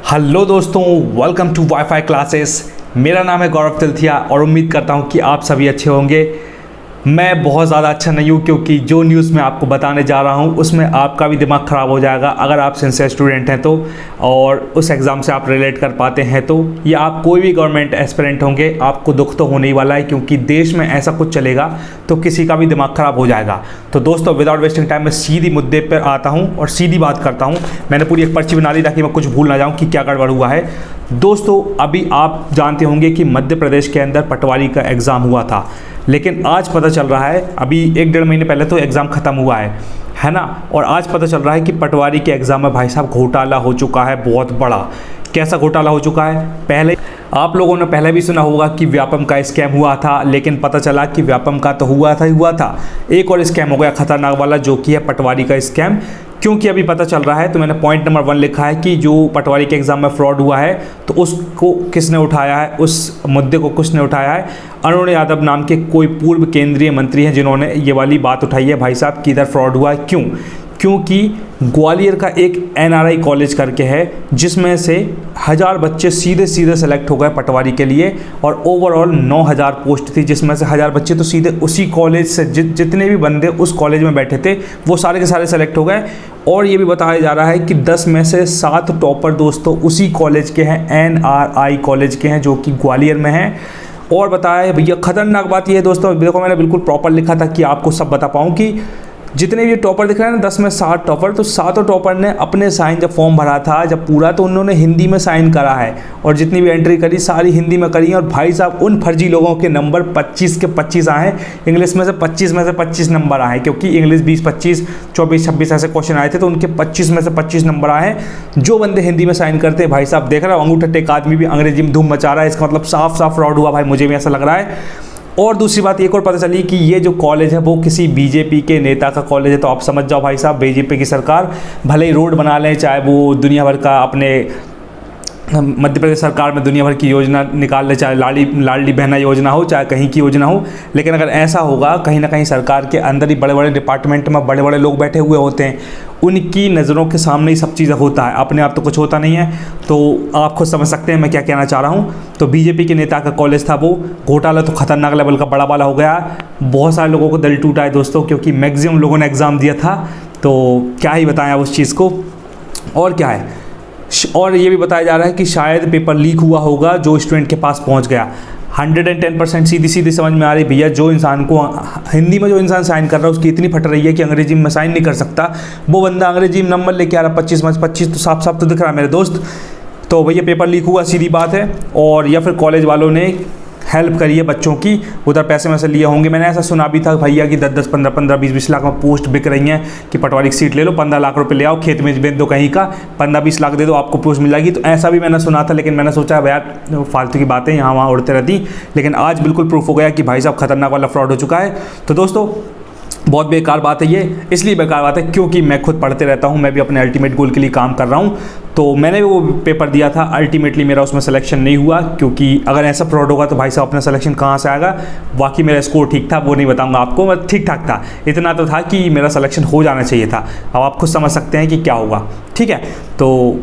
Hello दोस्तों, welcome to wifi classes. मेरा नाम है गौरव तिलथिया और उम्मीद करता हूँ कि आप सभी अच्छे होंगे। मैं बहुत ज़्यादा अच्छा नहीं हूँ क्योंकि जो न्यूज़ मैं आपको बताने जा रहा हूँ उसमें आपका भी दिमाग ख़राब हो जाएगा अगर आप सिंसियर स्टूडेंट हैं तो, और उस एग्ज़ाम से आप रिलेट कर पाते हैं तो, या आप कोई भी गवर्नमेंट एस्पिरेंट होंगे, आपको दुख तो होने ही वाला है क्योंकि देश में ऐसा कुछ चलेगा तो किसी का भी दिमाग ख़राब हो जाएगा। तो दोस्तों, विदाउट वेस्टिंग टाइम मैं सीधी मुद्दे पर आता हूँ और सीधी बात करता हूँ। मैंने पूरी एक पर्ची बना ली ताकि मैं कुछ भूल ना जाऊँ कि क्या गड़बड़ हुआ है। दोस्तों, अभी आप जानते होंगे कि मध्य प्रदेश के अंदर पटवारी का एग्ज़ाम हुआ था, लेकिन आज पता चल रहा है, अभी 1-1.5 महीने पहले तो एग्ज़ाम ख़त्म हुआ है ना, और आज पता चल रहा है कि पटवारी के एग्ज़ाम में भाई साहब घोटाला हो चुका है बहुत बड़ा। कैसा घोटाला हो चुका है? पहले आप लोगों ने पहले भी सुना होगा कि व्यापम का स्कैम हुआ था, लेकिन पता चला कि व्यापम का तो हुआ था, एक और स्कैम हो गया खतरनाक वाला, जो कि है पटवारी का स्कैम। क्योंकि अभी पता चल रहा है, तो मैंने पॉइंट नंबर 1 लिखा है कि जो पटवारी के एग्ज़ाम में फ्रॉड हुआ है तो उसको किसने उठाया है, उस मुद्दे को किसने उठाया है। अरुण यादव नाम के कोई पूर्व केंद्रीय मंत्री हैं जिन्होंने ये वाली बात उठाई है भाई साहब कि इधर फ्रॉड हुआ है। क्यों? क्योंकि ग्वालियर का एक NRI कॉलेज करके है जिसमें से 1000 बच्चे सीधे सेलेक्ट हो गए पटवारी के लिए, और ओवरऑल 9000 पोस्ट थी, जिसमें से 1000 बच्चे तो सीधे उसी कॉलेज से जितने भी बंदे उस कॉलेज में बैठे थे वो सारे के सारे सेलेक्ट हो गए। और ये भी बताया जा रहा है कि 10 में से 7 टॉपर दोस्तों उसी कॉलेज के हैं, NRI कॉलेज के हैं, जो कि ग्वालियर में है। और बताया भैया, खतरनाक बात ये है दोस्तों, देखो मैंने बिल्कुल प्रॉपर लिखा था कि आपको सब बता पाऊँ कि जितने भी टॉपर दिख रहे हैं ना, 10 में 7 टॉपर, तो 7 टॉपर ने अपने साइन जब फॉर्म भरा था जब पूरा, तो उन्होंने हिंदी में साइन करा है, और जितनी भी एंट्री करी सारी हिंदी में करी है। और भाई साहब, उन फर्जी लोगों के नंबर 25 के 25 आए हैं। इंग्लिश में से 25 नंबर आए हैं, क्योंकि इंग्लिश 20, 25, 24, 26 ऐसे क्वेश्चन आए थे, तो उनके 25 में से 25 नंबर आए हैं। जो बंदे हिंदी में साइन करते हैं भाई साहब, देख रहे हो, अंगूठा टेक आदमी भी अंग्रेजी में धूम मचा रहा है, इसका मतलब साफ फ्रॉड हुआ भाई, मुझे भी ऐसा लग रहा है। और दूसरी बात एक और पता चली कि ये जो कॉलेज है वो किसी बीजेपी के नेता का कॉलेज है। तो आप समझ जाओ भाई साहब, बीजेपी की सरकार भले ही रोड बना लें, चाहे वो दुनिया भर का अपने मध्य प्रदेश सरकार में दुनिया भर की योजना निकाल ले, चाहे लाडली बहना योजना हो, चाहे कहीं की योजना हो, लेकिन अगर ऐसा होगा कहीं ना कहीं सरकार के अंदर ही बड़े बड़े डिपार्टमेंट में बड़े बड़े लोग बैठे हुए होते हैं, उनकी नज़रों के सामने ही सब चीज़ें होता है, अपने आप तो कुछ होता नहीं है। तो आप खुद समझ सकते हैं मैं क्या कहना चाह रहा हूँ। तो बीजेपी के नेता का कॉलेज था, वो घोटाला तो खतरनाक लेवल का बड़ा वाला हो गया। बहुत सारे लोगों को दिल टूटा है दोस्तों, क्योंकि मैक्सिमम लोगों ने एग्ज़ाम दिया था। तो क्या ही बताएं उस चीज़ को, और क्या है। और ये भी बताया जा रहा है कि शायद पेपर लीक हुआ होगा जो स्टूडेंट के पास पहुंच गया। 110% सीधी समझ में आ रही भैया, जो इंसान को हिंदी में जो इंसान साइन कर रहा है उसकी इतनी फट रही है कि अंग्रेजी में साइन नहीं कर सकता, वो बंदा अंग्रेजी में नंबर लेके आ रहा 25 में 25, तो साफ तो दिख रहा है मेरे दोस्त। तो भैया पेपर लीक हुआ, सीधी बात है। और या फिर कॉलेज वालों ने हेल्प करी है बच्चों की, उधर पैसे में से लिए होंगे। मैंने ऐसा सुना भी था भैया कि 10-10, 15-15, 20-20 लाख में पोस्ट बिक रही हैं कि पटवारी की सीट ले लो, 15 लाख रुपए ले आओ, खेत में बेच दो कहीं का, 15-20 लाख दे दो, आपको पोस्ट मिल जाएगी। तो ऐसा भी मैंने सुना था, लेकिन मैंने सोचा यार फालतू की बातें यहाँ वहाँ उड़ते रहती, लेकिन आज बिल्कुल प्रूफ हो गया कि भाई साहब खतरनाक वाला फ्रॉड हो चुका है। तो दोस्तों, बहुत बेकार बात है ये, इसलिए बेकार बात है क्योंकि मैं खुद पढ़ते रहता हूँ, मैं भी अपने अल्टीमेट गोल के लिए काम कर रहा हूँ। तो मैंने वो पेपर दिया था, अल्टीमेटली मेरा उसमें सिलेक्शन नहीं हुआ, क्योंकि अगर ऐसा फ्रॉड होगा तो भाई साहब अपना सिलेक्शन कहाँ से आएगा। बाकी मेरा स्कोर ठीक था, वो नहीं बताऊँगा आपको, मैं ठीक ठाक था, इतना तो था कि मेरा सिलेक्शन हो जाना चाहिए था। अब आप खुद समझ सकते हैं कि क्या होगा, ठीक है। तो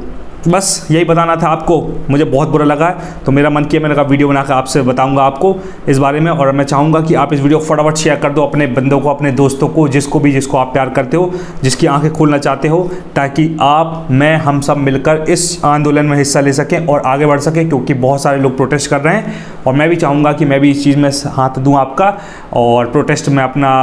बस यही बताना था आपको, मुझे बहुत बुरा लगा, तो मेरा मन किया मैंने कहा वीडियो बनाकर आपसे बताऊंगा आपको इस बारे में। और मैं चाहूँगा कि आप इस वीडियो को फटाफट शेयर कर दो अपने बंदों को, अपने दोस्तों को, जिसको आप प्यार करते हो, जिसकी आंखें खोलना चाहते हो, ताकि आप, मैं, हम सब मिलकर इस आंदोलन में हिस्सा ले सकें और आगे बढ़ सकें, क्योंकि बहुत सारे लोग प्रोटेस्ट कर रहे हैं। और मैं भी चाहूँगा कि मैं भी इस चीज़ में हाथ दूँ आपका, और प्रोटेस्ट में अपना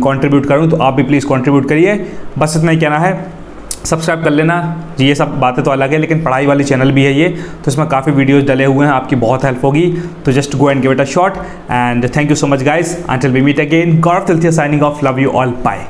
कॉन्ट्रीब्यूट करूँ। तो आप भी प्लीज़ कॉन्ट्रीब्यूट करिए। बस इतना ही कहना है। सब्सक्राइब कर लेना जी, ये सब बातें तो अलग है, लेकिन पढ़ाई वाली चैनल भी है ये, तो इसमें काफ़ी वीडियोस डले हुए हैं, आपकी बहुत हेल्प होगी। तो just go and give it a shot, and thank you so much guys, until we meet again. Gaurav Tilthiya signing off, love you all, bye.